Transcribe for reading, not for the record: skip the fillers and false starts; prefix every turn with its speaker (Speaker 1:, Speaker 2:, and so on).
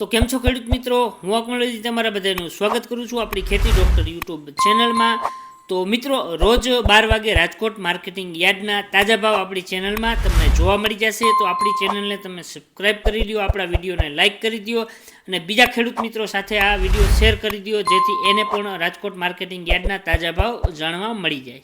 Speaker 1: તો કેમ છો ખેડૂત મિત્રો, હું અકમલજી તમારા બધાનું સ્વાગત કરું છું આપણી ખેતી ડૉક્ટર યુટ્યુબ ચેનલમાં। તો મિત્રો, રોજ 12 વાગે રાજકોટ માર્કેટિંગ યાર્ડના તાજા ભાવ આપણી ચેનલમાં તમને જોવા મળી જશે। તો આપણી ચેનલને તમે સબસ્ક્રાઈબ કરી દો, આપણા વિડીયોને લાઇક કરી દો અને બીજા ખેડૂત મિત્રો સાથે આ વિડીયો શેર કરી દો, જેથી એને પણ રાજકોટ માર્કેટિંગ યાર્ડના તાજા ભાવ જાણવા મળી જાય।